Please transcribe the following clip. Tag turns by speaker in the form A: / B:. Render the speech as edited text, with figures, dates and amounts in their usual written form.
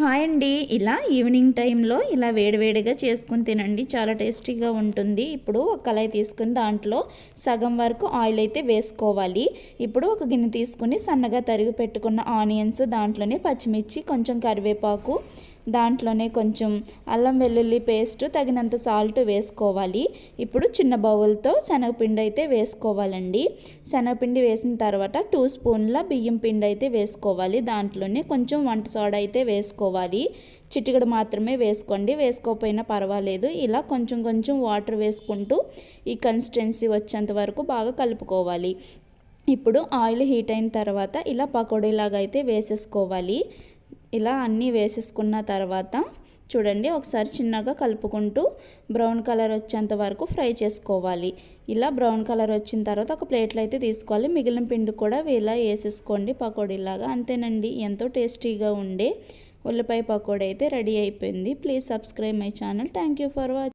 A: Hi అండి. ఇలా evening టైంలో ఇలా వేడివేడిగా చేసుకుని తినండి, చాలా టేస్టీగా ఉంటుంది. ఇప్పుడు ఒక కళాయి తీసుకుని దాంట్లో సగం వరకు ఆయిల్ అయితే వేసుకోవాలి. ఇప్పుడు ఒక గిన్నె తీసుకుని సన్నగా తరిగి పెట్టుకున్న ఆనియన్స్, దాంట్లోనే పచ్చిమిర్చి, కొంచెం కరివేపాకు, దాంట్లోనే కొంచెం అల్లం వెల్లుల్లి పేస్ట్, తగినంత సాల్ట్ వేసుకోవాలి. ఇప్పుడు చిన్న బౌల్తో శనగపిండి అయితే వేసుకోవాలండి. శనగపిండి వేసిన తర్వాత 2 స్పూన్ల బియ్యం పిండి అయితే వేసుకోవాలి. దాంట్లోనే కొంచెం వంట సోడా అయితే వేసుకోవాలి. చిటికెడు మాత్రమే వేసుకోండి, వేసుకోకపోయినా పర్వాలేదు. ఇలా కొంచెం కొంచెం వాటర్ వేసుకుంటూ ఈ కన్సిస్టెన్సీ వచ్చేంత వరకు బాగా కలుపుకోవాలి. ఇప్పుడు ఆయిల్ హీట్ అయిన తర్వాత ఇలా పకోడీలాగా అయితే వేసేసుకోవాలి. ఇలా అన్నీ వేసేసుకున్న తర్వాత చూడండి, ఒకసారి చిన్నగా కలుపుకుంటూ బ్రౌన్ కలర్ వచ్చేంత వరకు ఫ్రై చేసుకోవాలి. ఇలా బ్రౌన్ కలర్ వచ్చిన తర్వాత ఒక ప్లేట్లో అయితే తీసుకోవాలి. మిగిలిన పిండి కూడా ఇలా వేసేసుకోండి పకోడీలాగా. అంతేనండి, ఎంతో టేస్టీగా ఉండే ఉల్లిపాయ పకోడీ అయితే రెడీ అయిపోయింది. Please subscribe my channel. Thank you for watching.